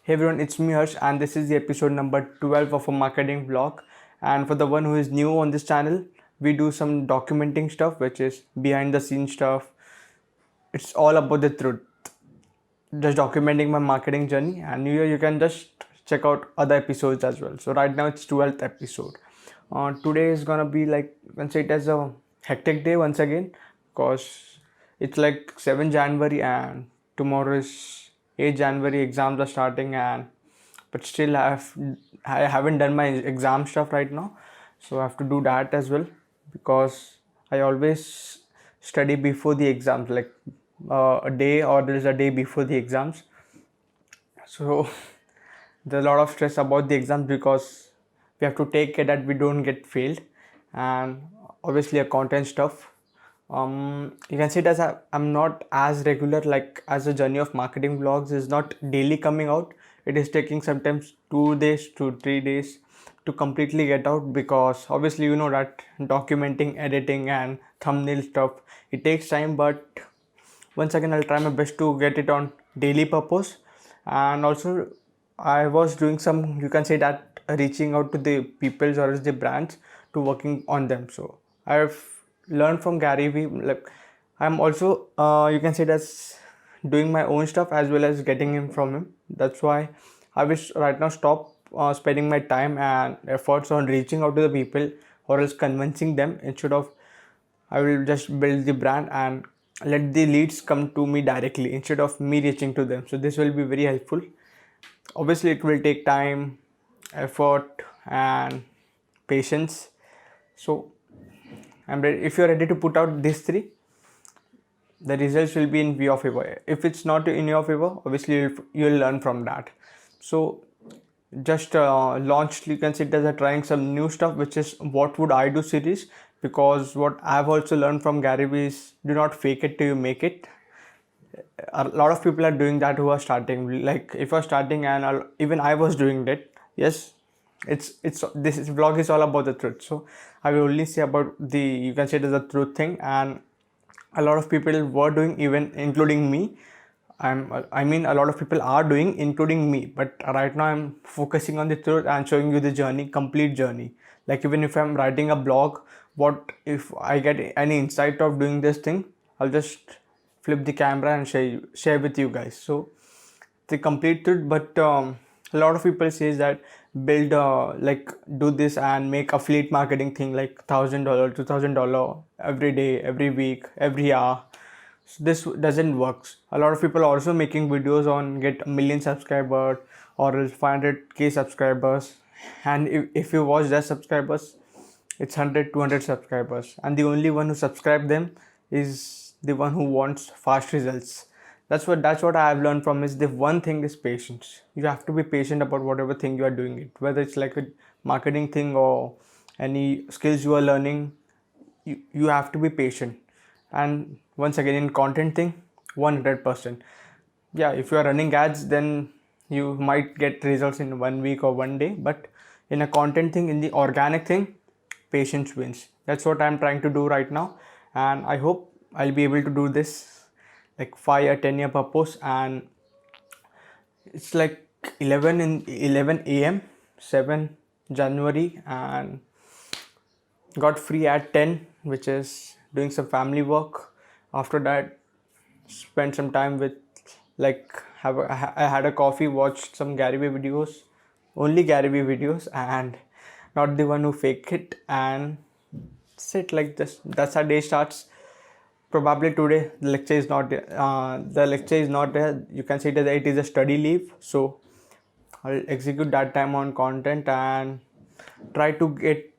Hey everyone, it's me Harsh and this is the episode number 12 of a marketing vlog. And for the one who is new on this channel, we do some documenting stuff, which is behind the scenes stuff. It's all about the truth. Just documenting my marketing journey, and here you can just check out other episodes as well. So right now it's 12th episode. Today is gonna be like, you can say it as a hectic day once again, because it's like 7 January and tomorrow is 8 January. Exams are starting, and but still I haven't done my exam stuff right now, so I have to do that as well, because I always study before the exams, like a day or there is a day before the exams. So there's a lot of stress about the exams because we have to take care that we don't get failed, and obviously a content stuff. You can see it as I'm not as regular, like as the journey of marketing vlogs is not daily coming out. It is taking sometimes 2 days to 3 days to completely get out, because obviously you know that documenting, editing and thumbnail stuff, it takes time. But once again, I'll try my best to get it on daily purpose. And also I was doing some, you can say that, reaching out to the peoples or the brands to working on them. So I've learned from Gary Vee, like I'm also you can say that's doing my own stuff as well as getting him from him. That's why I wish right now stop spending my time and efforts on reaching out to the people or else convincing them. Instead of, I will just build the brand and let the leads come to me directly instead of me reaching to them. So this will be very helpful. Obviously it will take time, effort and patience. So I'm ready. If you're ready to put out these three, the results will be in your favor. If it's not in your favor, obviously you'll learn from that. So just launched, you can see it as a trying some new stuff, which is what would I do series. Because what I've also learned from Gary Vee is, do not fake it till you make it. A lot of people are doing that who are starting, like if you're starting, and even I was doing that. Yes, it's vlog is all about the truth, so I will only say about the, you can say it as a truth thing. And a lot of people were doing, even including me. I mean a lot of people are doing, including me, but right now I'm focusing on the truth and showing you the journey, complete journey. Like even if I'm writing a blog, what if I get any insight of doing this thing, I'll just flip the camera and share with you guys. So the complete truth. But a lot of people says that build like do this and make affiliate marketing thing like $1,000, $2,000 every day, every week, every hour. So this doesn't work. A lot of people are also making videos on get a million subscribers or else 500k subscribers, and if you watch their subscribers, it's 100, 200 subscribers, and the only one who subscribe them is the one who wants fast results. That's what I have learned from is the one thing is patience. You have to be patient about whatever thing you are doing it, whether it's like a marketing thing or any skills you are learning. You have to be patient. And once again, in content thing, 100%, yeah, if you are running ads, then you might get results in 1 week or 1 day. But in a content thing, in the organic thing, patience wins. That's what I'm trying to do right now, and I hope I'll be able to do this like 5 or 10 year purpose. And it's like 11 a.m, 7 January, and got free at 10, which is doing some family work. After that, spent some time with, like, I had a coffee, watched some Gary Vee videos, only Gary Vee videos, and not the one who fake it, and sit like this. That's how day starts. Probably today the lecture is not there. You can say that it is a study leave, so I'll execute that time on content and try to get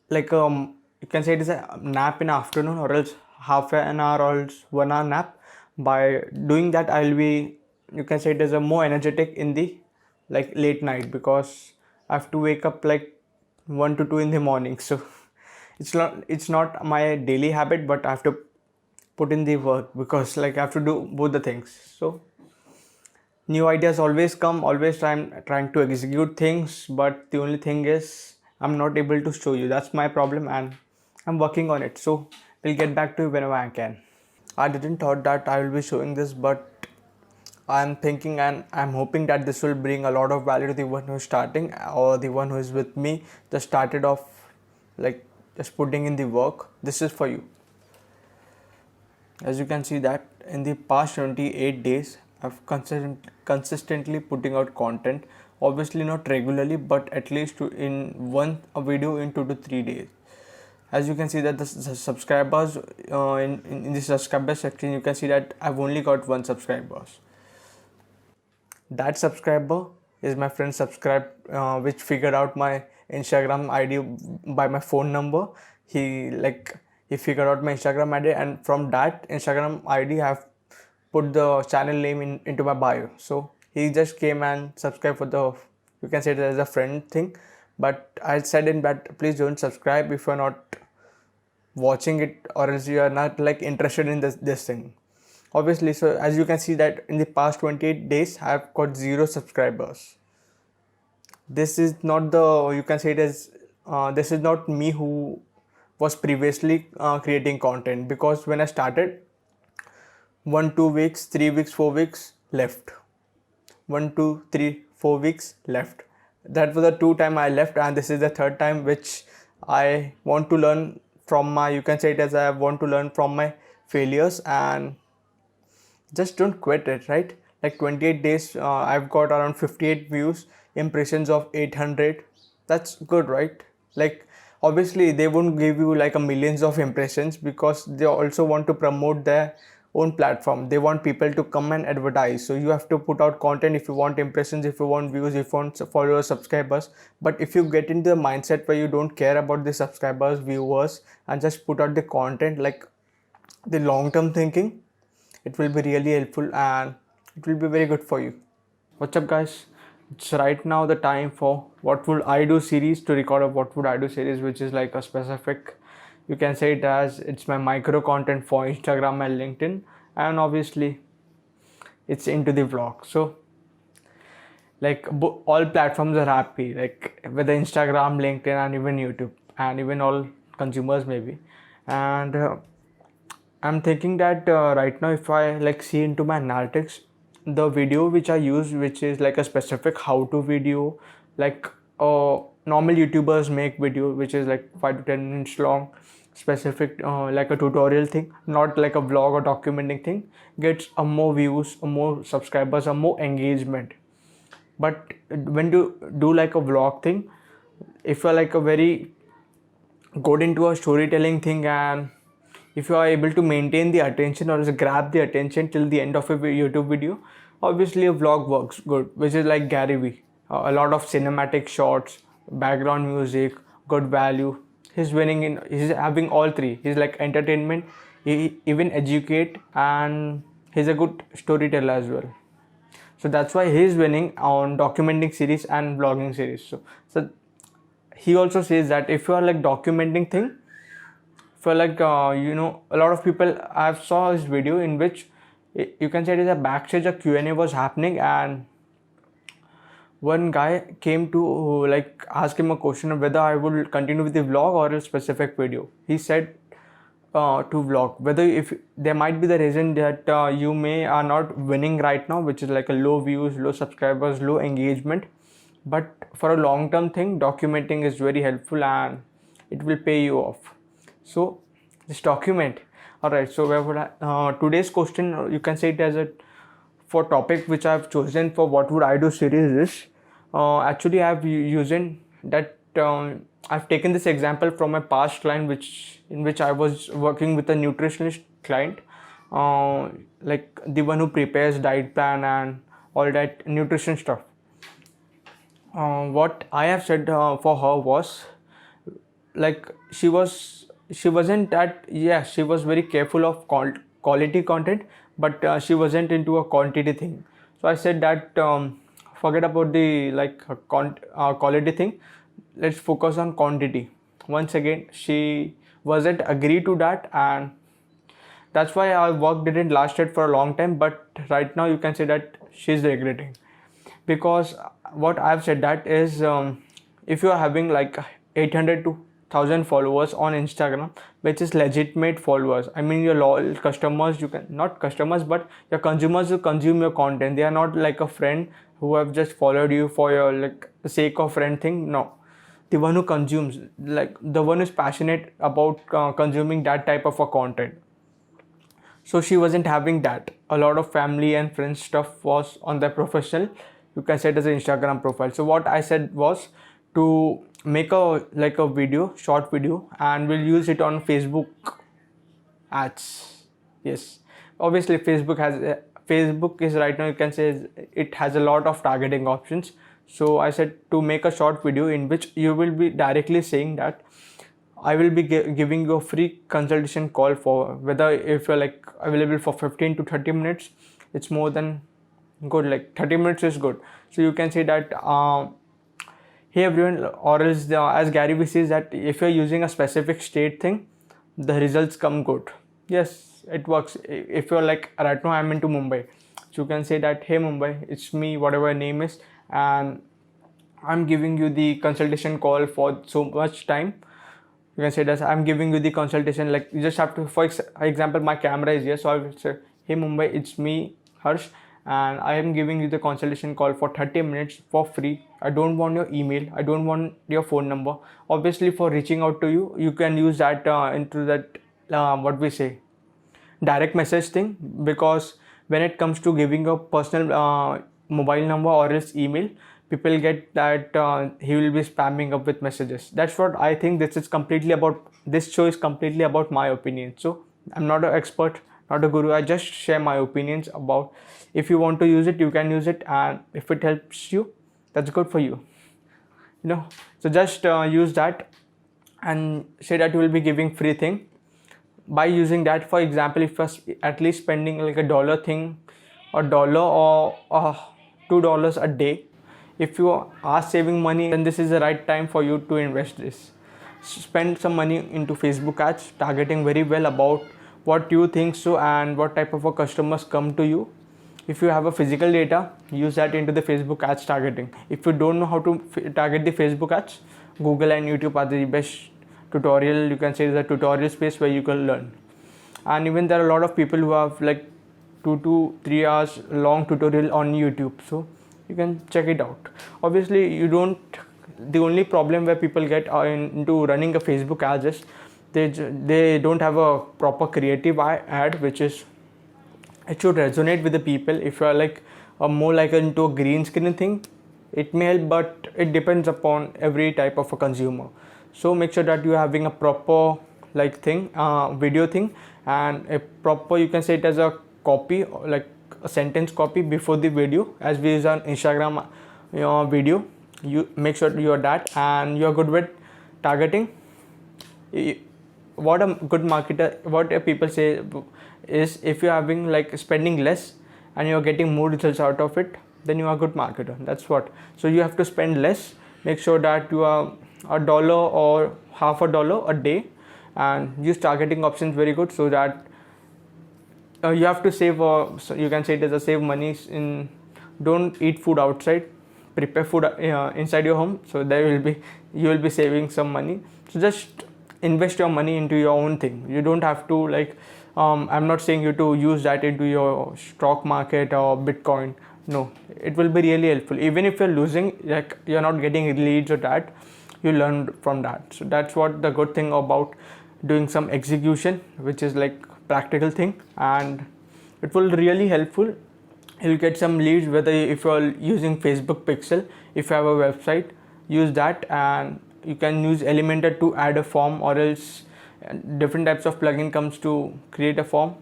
like you can say it is a nap in the afternoon, or else half an hour or else 1 hour nap. By doing that, I'll be, you can say it is a more energetic in the like late night, because I have to wake up like 1 to 2 in the morning. So it's not my daily habit, but I have to put in the work, because like I have to do both the things. So new ideas always come, always trying to execute things, but the only thing is I'm not able to show you. That's my problem, and I'm working on it. So we'll get back to you whenever I can. I didn't thought that I will be showing this, but I'm thinking and I'm hoping that this will bring a lot of value to the one who's starting or the one who is with me, just started off, like just putting in the work. This is for you. As you can see that in the past 28 days, I've consistently putting out content. Obviously not regularly, but at least in one a video in 2 to 3 days. As you can see that the subscribers in the subscriber section, you can see that I've only got one subscribers. That subscriber is my friend subscribe, which figured out my Instagram ID by my phone number. He figured out my Instagram ID, and from that Instagram ID I have put the channel name into my bio. So he just came and subscribed for the, you can say it as a friend thing. But I said in that, please don't subscribe if you're not watching it, or else you are not like interested in this thing. Obviously, so as you can see that in the past 28 days I've got 0 subscribers. This is not the, you can say it as, this is not me who was previously creating content, because when I started, 1 2 weeks, 3 weeks, 4 weeks left, 1 2 3 4 weeks left. That was the 2 time I left, and this is the 3rd time which I want to learn from my, you can say it as, I want to learn from my failures and just don't quit it, right? Like 28 days, I've got around 58 views, impressions of 800. That's good, right? Like obviously they won't give you like a millions of impressions, because they also want to promote their own platform. They want people to come and advertise, so you have to put out content if you want impressions, if you want views, if you want followers, subscribers. But if you get into the mindset where you don't care about the subscribers, viewers, and just put out the content, like the long term thinking, it will be really helpful and it will be very good for you. What's up guys, it's right now the time for what would I do series, to record a what would I do series, which is like a specific, you can say it as, it's my micro content for Instagram and LinkedIn, and obviously it's into the vlog. So like all platforms are happy, like whether Instagram, LinkedIn, and even YouTube, and even all consumers maybe. And I'm thinking that right now, if I like see into my analytics, the video which I use, which is like a specific how-to video, like normal YouTubers make video, which is like 5 to 10 minutes long, specific like a tutorial thing, not like a vlog or documenting thing, gets a more views, a more subscribers, a more engagement. But when you do like a vlog thing, if you're like a very good into a storytelling thing, and if you are able to maintain the attention or just grab the attention till the end of a YouTube video, obviously a vlog works good, which is like Gary Vee. A lot of cinematic shots, background music, good value. He's having all three. He's like entertainment, he even educate, and he's a good storyteller as well. So that's why he's winning on documenting series and vlogging series. So he also says that if you are like documenting thing, for like a lot of people, I've saw his video in which you can say it is a backstage, a Q&A was happening, and one guy came to like ask him a question of whether I would continue with the vlog or a specific video. He said to vlog, whether if there might be the reason that you may are not winning right now, which is like a low views, low subscribers, low engagement, but for a long term thing, documenting is very helpful and it will pay you off. So just document. All right, so where would I today's question, you can say it as a for topic which I've chosen for what would I do series is actually I've using that I've taken this example from my past client, in which I was working with a nutritionist client, like the one who prepares diet plan and all that nutrition stuff. What I have said for her was like she wasn't that, yeah, she was very careful of quality content, but she wasn't into a quantity thing. So I said that forget about the like quality thing, let's focus on quantity. Once again, she wasn't agree to that, and that's why our work didn't lasted for a long time. But right now you can say that she's regretting, because what I've said that is if you are having like 800 to thousand followers on Instagram, which is legitimate followers. I mean your loyal customers, you can not customers but your consumers who consume your content. They are not like a friend who have just followed you for your like sake of friend thing. No, the one who consumes, like the one who's passionate about consuming that type of a content. So she wasn't having that. A lot of family and friends stuff was on their professional, you can say it as an Instagram profile. So what I said was to make a like a video, short video, and we'll use it on Facebook ads. Yes, obviously Facebook is right now, you can say it has a lot of targeting options. So I said to make a short video in which you will be directly saying that I will be giving you a free consultation call for whether if you're like available for 15 to 30 minutes, it's more than good. Like 30 minutes is good. So you can say that hey everyone, or else as Gary Vee says that if you're using a specific state thing, the results come good. Yes, it works. If you're like right now I'm into Mumbai, so you can say that hey Mumbai, it's me, whatever your name is, and I'm giving you the consultation call for so much time. You can say that I'm giving you the consultation, like you just have to, for example my camera is here, so I will say hey Mumbai, it's me Harsh, and I am giving you the consultation call for 30 minutes for free. I don't want your email, I don't want your phone number. Obviously for reaching out to you, you can use that into that what we say direct message thing, because when it comes to giving a personal mobile number or else email, people get that he will be spamming up with messages. That's what I think. This show is completely about my opinion. So I'm not an expert, not a guru. I just share my opinions about. If you want to use it, you can use it, and if it helps you, that's good for you. So just use that and say that you will be giving free thing. By using that, for example, if you're at least spending like a dollar thing, or dollar or $2 a day, if you are saving money, then this is the right time for you to invest this. Spend some money into Facebook ads, targeting very well about what you think so and what type of customers come to you. If you have a physical data, use that into the Facebook ads targeting. If you don't know how to target the Facebook ads, Google and YouTube are the best tutorial, you can say the tutorial space where you can learn. And even there are a lot of people who have like 2 to 3 hours long tutorial on YouTube, so you can check it out. Obviously the only problem where people get into running a Facebook ads is they don't have a proper creative ad, which is it should resonate with the people. If you are like more like into a green screen thing, it may help, but it depends upon every type of a consumer. So make sure that you are having a proper like thing, video thing, and a proper, you can say it as a copy, like a sentence copy before the video, as we use on Instagram video. You make sure you are that, and you are good with targeting. What a good marketer, what people say is, if you're having like spending less and you're getting more results out of it, then you are a good marketer. That's what. So you have to spend less. Make sure that you are $1 or half a dollar a day, and use targeting options very good, so that you have to save, so you can say it as a save money in. Don't eat food outside, prepare food inside your home, so you will be saving some money. So just invest your money into your own thing. You don't have to like I'm not saying you to use that into your stock market or Bitcoin. No, it will be really helpful. Even if you're losing, like you're not getting leads or that, you learn from that. So that's what the good thing about doing some execution, which is like practical thing, and it will really helpful. You'll get some leads, whether if you're using Facebook Pixel, if you have a website, use that, and you can use Elementor to add a form, or else different types of plugin comes to create a form.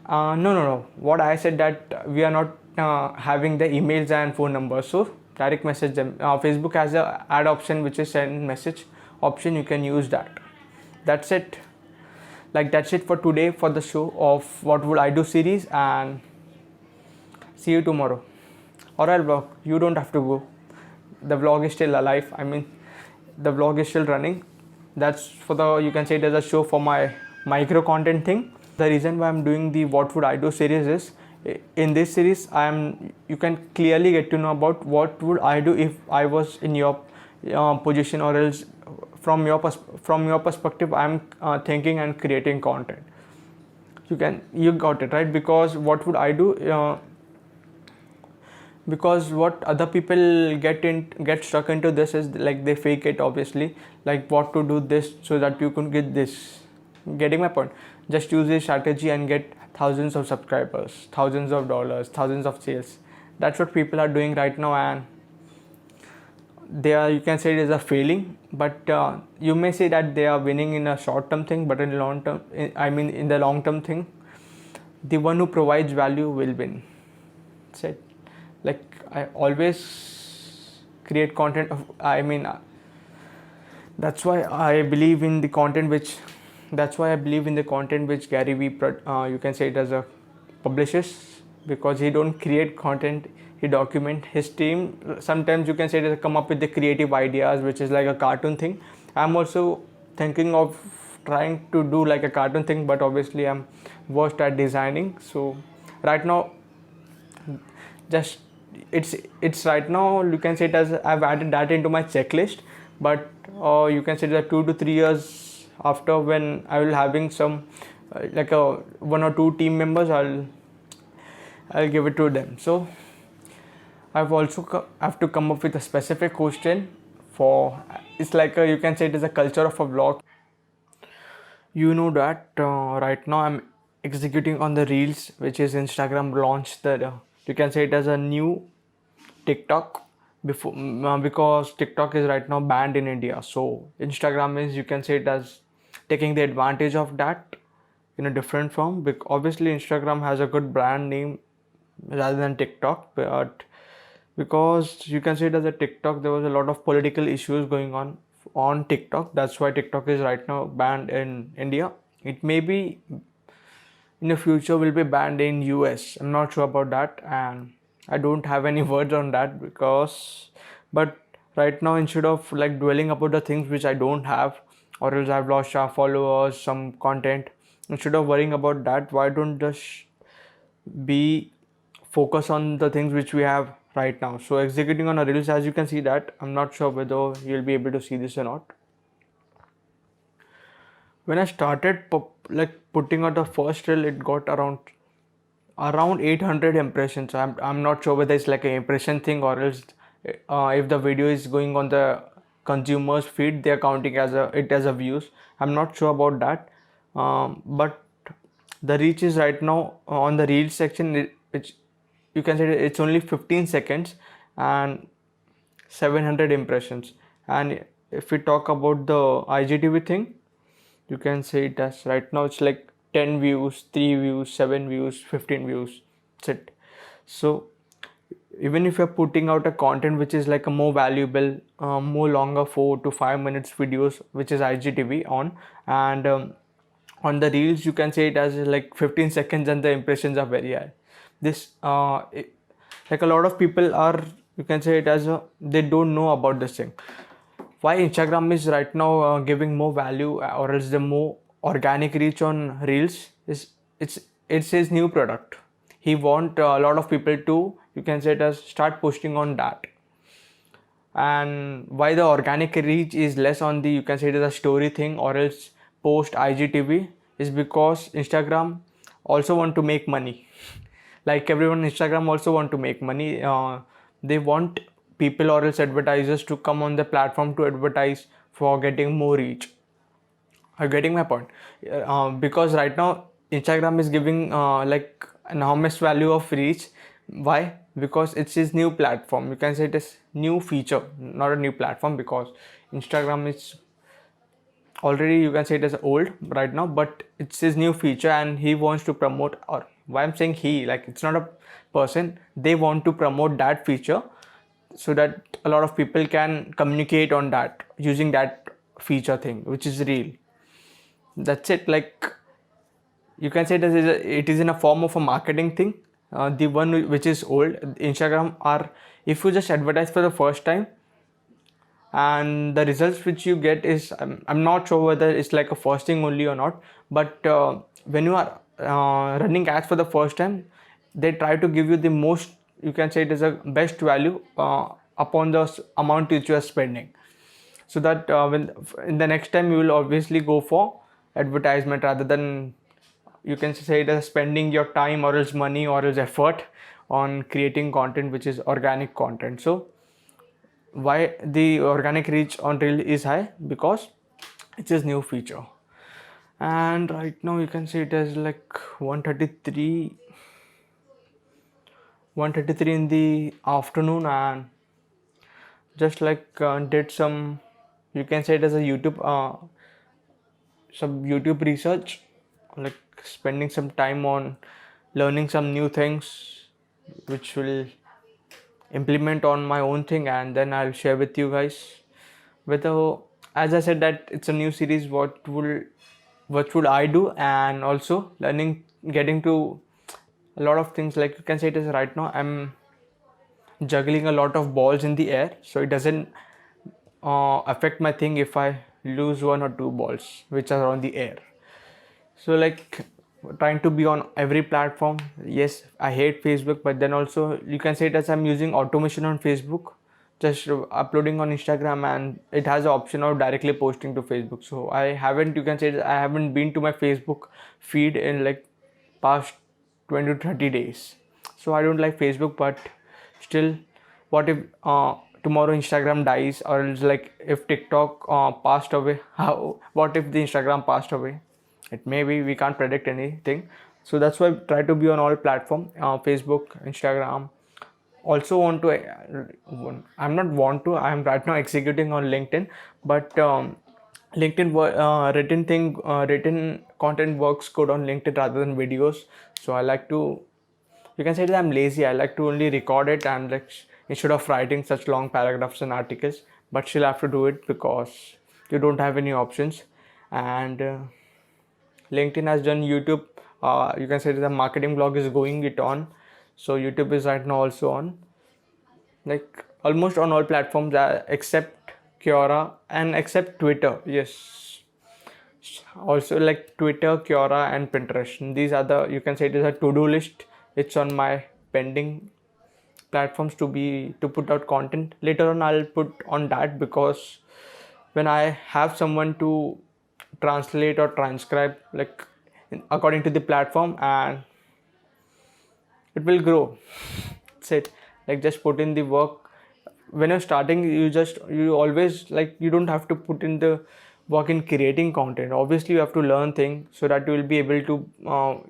No, what I said that we are not having the emails and phone numbers, so direct message them. Facebook has a add option, which is send message option. You can use that. That's it. Like that's it for today for the show of What Would I Do series, and see you tomorrow. Or I'll vlog. You don't have to go. The vlog is still alive. I mean, the vlog is still running. That's for the, you can say it as a show for my micro content thing. The reason why I'm doing the What Would I Do series is, in this series you can clearly get to know about what would I do if I was in your position, or else from your perspective, I'm thinking and creating content. You got it right, because what would I do? Because what other people get stuck into this is like they fake it, obviously, like what to do this so that you can get this. Getting my point? Just use this strategy and get thousands of subscribers, thousands of dollars, thousands of sales. That's what people are doing right now, and they are, you can say it is a failing, but you may say that they are winning in a short term thing, but in the long term, in the long term thing, the one who provides value will win. That's it. Like, I always create content of, that's why I believe in the content which Gary Vee you can say it as a publishes, because he don't create content, he document. His team, sometimes you can say it, come up with the creative ideas, which is like a cartoon thing. I'm also thinking of trying to do like a cartoon thing, but obviously I'm worst at designing. So right now, just it's right now, you can say it as I've added that into my checklist, but you can say that 2 to 3 years after, when I will having some like a 1 or 2 team members, I'll give it to them. So I've also have to come up with a specific question for, it's like you can say it is a culture of a vlog. You know that right now I'm executing on the reels, which is Instagram launched the you can say it as a new TikTok before, because TikTok is right now banned in India. So Instagram is, you can say it as, taking the advantage of that in a different form. Obviously Instagram has a good brand name rather than TikTok, but because you can say it as a TikTok, there was a lot of political issues going on TikTok. That's why TikTok is right now banned in India. It may be in the future will be banned in US. I'm not sure about that, and I don't have any words on that, because but right now, instead of like dwelling about the things which I don't have, or else I've lost our followers, some content, instead of worrying about that, why don't just be focus on the things which we have right now. So executing on a reels, as you can see that, I'm not sure whether you'll be able to see this or not. When I started putting out the first reel, it got around 800 impressions. I'm not sure whether it's like an impression thing, or else if the video is going on the consumer's feed, they're counting it as a views. I'm not sure about that, but the reach is right now on the reels section, which you can say it's only 15 seconds and 700 impressions. And if we talk about the IGTV thing, you can say it as right now it's like 10 views, 3 views, 7 views, 15 views. That's it. So even if you're putting out a content which is like a more valuable, more longer 4 to 5 minutes videos, which is IGTV on, and on the reels, you can say it as like 15 seconds and the impressions are very high. This like a lot of people are, you can say it as they don't know about this thing. Why Instagram is right now giving more value, or else the more organic reach on reels, is it's his new product. He want a lot of people to, you can say it as, start posting on that. And why the organic reach is less on the, you can say it as a story thing, or else post IGTV, is because Instagram also want to make money. Like everyone, Instagram also want to make money. They want people or else advertisers to come on the platform to advertise for getting more reach. Are getting my point? Because right now Instagram is giving like enormous value of reach. Why? Because it's his new platform. You can say it is new feature, not a new platform, because Instagram is already, you can say it as old right now, but it's his new feature and he wants to promote. Or why I'm saying he, like it's not a person, they want to promote that feature so that a lot of people can communicate on that using that feature thing, which is real. That's it. Like you can say it is in a form of a marketing thing. The one which is old, Instagram, are, if you just advertise for the first time, and the results which you get is, I'm not sure whether it's like a first thing only or not, but when you are running ads for the first time, they try to give you the most, you can say it is a best value upon the amount which you are spending. so that when in the next time you will obviously go for advertisement rather than, you can say it as spending your time or else money or else effort on creating content which is organic content. So why the organic reach on reel is high? Because it's a new feature. And right now you can see it as like 133 in the afternoon, and just like did some, you can say it as a YouTube some YouTube research, like spending some time on learning some new things which will implement on my own thing, and then I'll share with you guys. Whether, as I said that it's a new series, what would I do, and also learning, getting to a lot of things. Like you can say it is right now I'm juggling a lot of balls in the air, so it doesn't affect my thing if I lose one or two balls which are on the air. So like trying to be on every platform. Yes, I hate Facebook, but then also you can say it as I'm using automation on Facebook, just uploading on Instagram, and it has the option of directly posting to Facebook. So I haven't, you can say that I haven't been to my Facebook feed in like past 20 to 30 days. So I don't like Facebook, but still, what if tomorrow Instagram dies, or it's like if TikTok passed away? How? What if the Instagram passed away? It may be, we can't predict anything. So that's why I try to be on all platform, Facebook, Instagram. Also want to, I'm not want to, I'm right now executing on LinkedIn, but LinkedIn written content works good on LinkedIn rather than videos. So I like to, you can say that I'm lazy. I like to only record it, and like instead of writing such long paragraphs and articles, but still have to do it because you don't have any options. And LinkedIn has done YouTube. You can say that the marketing blog is going it on. So YouTube is right now also on, like almost on all platforms except Quora and except Twitter. Yes, also like Twitter, Quora, and Pinterest. These are the, you can say it is a to-do list. It's on my pending platforms to put out content. Later on I'll put on that, because when I have someone to translate or transcribe, like according to the platform, and it will grow. That's it. Like just put in the work. When you're starting, you always, like, you don't have to put in the work in creating content. Obviously you have to learn things so that you will be able to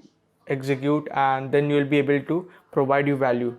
execute, and then you will be able to provide you value.